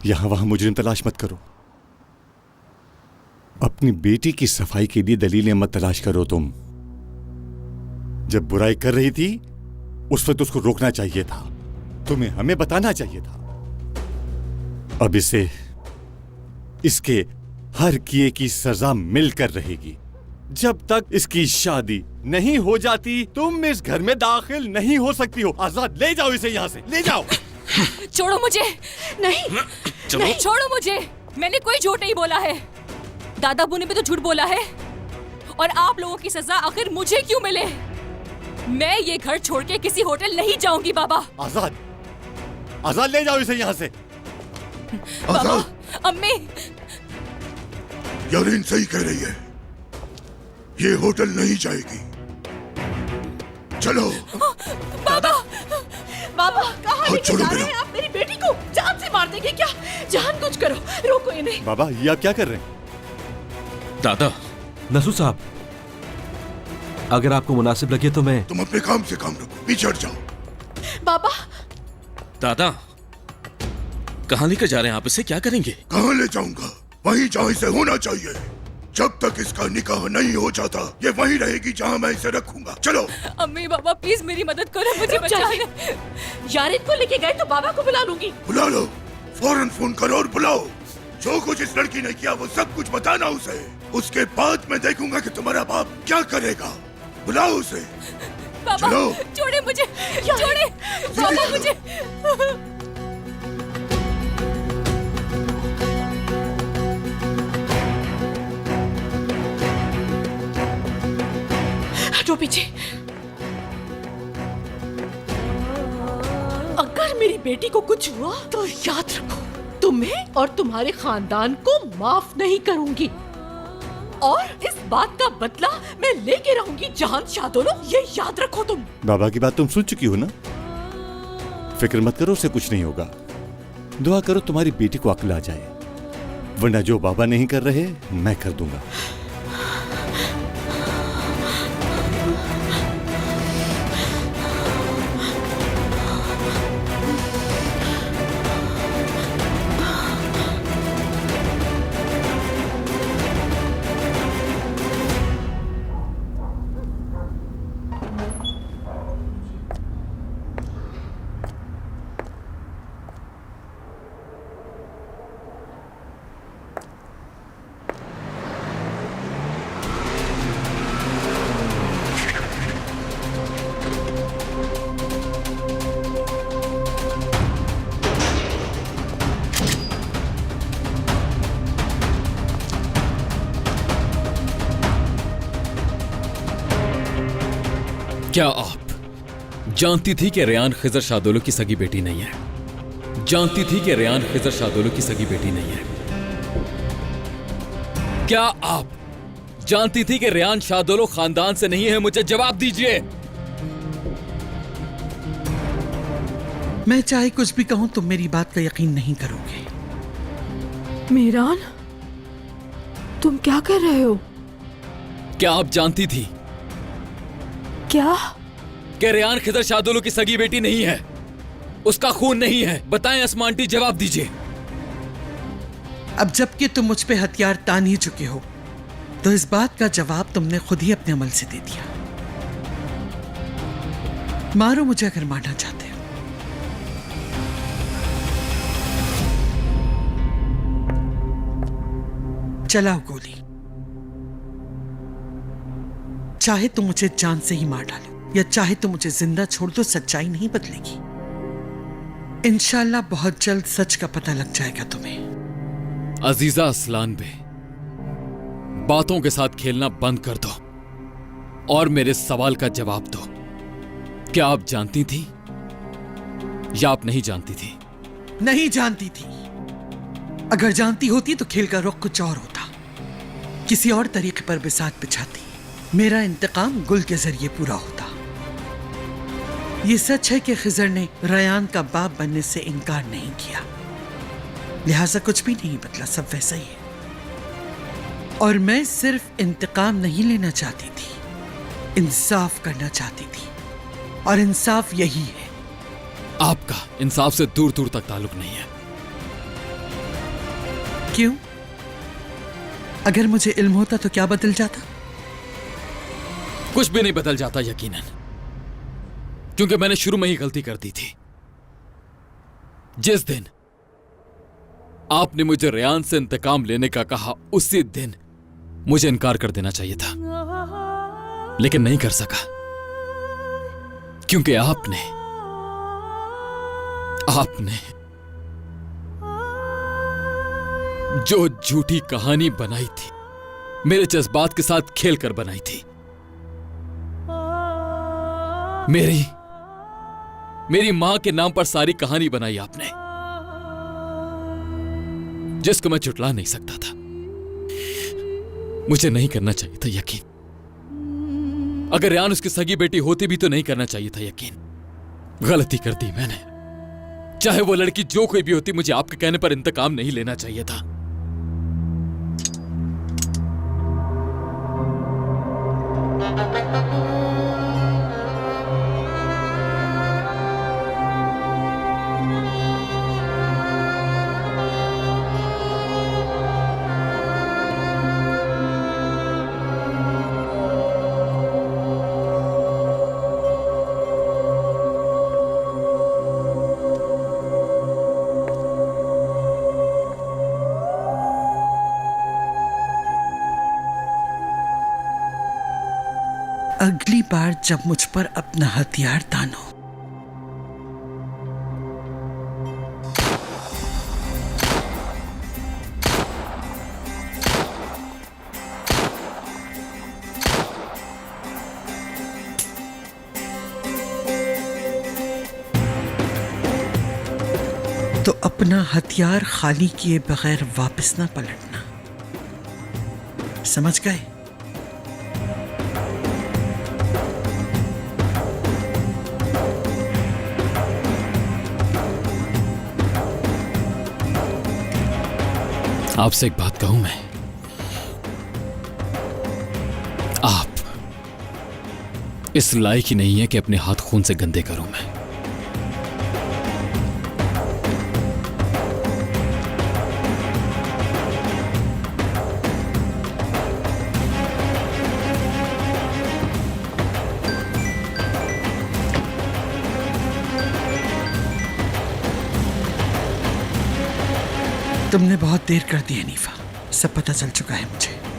यहां वहां मुजरिम तलाश मत करो। अपनी बेटी की सफाई के लिए दलीलें मत तलाश करो तुम। जब बुराई कर रही थी उस वक्त उसको रोकना चाहिए था, तुम्हें हमें बताना चाहिए था। अब इसके हर किए की सजा मिलकर रहेगी। जब तक इसकी शादी नहीं हो जाती तुम इस घर में दाखिल नहीं हो सकती हो। आजाद, ले जाओ इसे यहाँ से, ले जाओ। छोड़ो मुझे। नहीं नहीं, छोड़ो मुझे। मैंने कोई झूठ नहीं बोला है। दादा अबू ने भी तो झूठ बोला है। और आप लोगों की सजा आखिर मुझे क्यों मिले? मैं ये घर छोड़ के किसी होटल नहीं जाऊंगी बाबा। आजाद, आजाद, ले जाओ इसे यहाँ से। बाबा, अम्मी। यारीन सही कह रही है, ये होटल नहीं जाएगी। चलो। बाबा, बाबा हाथ कहाँ लेके छोड़ो जा रहे मेरा। हैं आप? मेरी बेटी को जान से मार देंगे क्या? जान कुछ करो, रोको इन्हें। बाबा, ये आप क्या कर रहे हैं? दादा। नसू साहब, अगर आपको मुनासिब लगे तो मैं। तुम अपने काम से काम रखो, पीछे हट जाओ। बाबा। दादा, कहाँ लेकर जा रहे हैं आप? इसे क्या करेंगे? कहाँ ले जाऊंगा? वहीं जहाँ इसे होना चाहिए। जब तक इसका निकाह नहीं हो जाता ये वहीं रहेगी जहाँ मैं इसे रखूंगा। चलो। अम्मी, बाबा प्लीज मेरी मदद करो, मुझे बचाइए। यारिन को लेके गए तो बाबा को बुला लूंगी। बुला लो, फौरन फोन करो और बुलाओ। जो कुछ इस लड़की ने किया वो सब कुछ बताना उसे। उसके बाद मैं देखूंगा कि तुम्हारा बाप क्या करेगा। बुलाओ उसे। बाबा, चलो। छोड़े मुझे, छोड़े बाबा मुझे। हटो पीछे। अगर मेरी बेटी को कुछ हुआ तो याद रखो, तुम्हें और तुम्हारे खानदान को माफ नहीं करूंगी। और इस बात का बदला मैं लेके रहूंगी जहान शादोलो, ये याद रखो तुम। बाबा की बात तुम सुन चुकी हो ना? फिक्र मत करो, उसे कुछ नहीं होगा। दुआ करो तुम्हारी बेटी को अक्ल आ जाए, वरना जो बाबा नहीं कर रहे मैं कर दूंगा। क्या आप जानती थी कि रेयान खिजर शादोलो की सगी बेटी नहीं है? जानती थी कि रेयान खिजर शादोलो की सगी बेटी नहीं है? क्या आप जानती थी कि रेयान शादोलो खानदान से नहीं है? मुझे जवाब दीजिए। मैं चाहे कुछ भी कहूं तुम मेरी बात का यकीन नहीं करोगे। मीरान, तुम क्या कर रहे हो? क्या आप जानती थी क्या? कि रेयान खिजर शादोलो की सगी बेटी नहीं है? उसका खून नहीं है? बताएं अस्मा आंटी, जवाब दीजिए। अब जबकि तुम मुझ पे हथियार तान ही चुके हो तो इस बात का जवाब तुमने खुद ही अपने अमल से दे दिया। मारो मुझे अगर मारना चाहते हो। चलाओ गोली। चाहे तुम मुझे जान से ही मार डालो या चाहे तुम मुझे जिंदा छोड़ दो, सच्चाई नहीं बदलेगी। इंशाल्लाह बहुत जल्द सच का पता लग जाएगा तुम्हें। अजीजा असलान बे, बातों के साथ खेलना बंद कर दो और मेरे सवाल का जवाब दो। क्या आप जानती थी या आप नहीं जानती थी? नहीं जानती थी। अगर जानती होती तो खेल का रुख कुछ और होता, किसी और तरीके पर बिसात बिछाती। मेरा इंतकाम गुल के जरिए पूरा होता। ये सच है कि खिजर ने रयान का बाप बनने से इनकार नहीं किया, लिहाजा कुछ भी नहीं बदला, सब वैसा ही है। और मैं सिर्फ इंतकाम नहीं लेना चाहती थी, इंसाफ करना चाहती थी। और इंसाफ यही है। आपका इंसाफ से दूर दूर तक ताल्लुक नहीं है। क्यों? अगर मुझे इल्म होता तो क्या बदल जाता? कुछ भी नहीं बदल जाता यकीनन, क्योंकि मैंने शुरू में ही गलती कर दी थी। जिस दिन आपने मुझे रेयान से इंतकाम लेने का कहा, उसी दिन मुझे इनकार कर देना चाहिए था, लेकिन नहीं कर सका, क्योंकि आपने जो झूठी कहानी बनाई थी, मेरे जज्बात के साथ खेलकर बनाई थी। मेरी मां के नाम पर सारी कहानी बनाई आपने, जिसको मैं झुटला नहीं सकता था। मुझे नहीं करना चाहिए था यकीन। अगर रेयान उसकी सगी बेटी होती भी तो नहीं करना चाहिए था यकीन। गलती कर दी मैंने। चाहे वो लड़की जो कोई भी होती, मुझे आपके कहने पर इंतकाम नहीं लेना चाहिए था। अगली बार जब मुझ पर अपना हथियार तानो, तो अपना हथियार खाली किए बगैर वापस ना पलटना। समझ गए? आपसे एक बात कहूं मैं, आप इस लायक ही नहीं है कि अपने हाथ खून से गंदे करूं मैं। तुमने बहुत देर कर दी हनीफा, सब पता चल चुका है मुझे।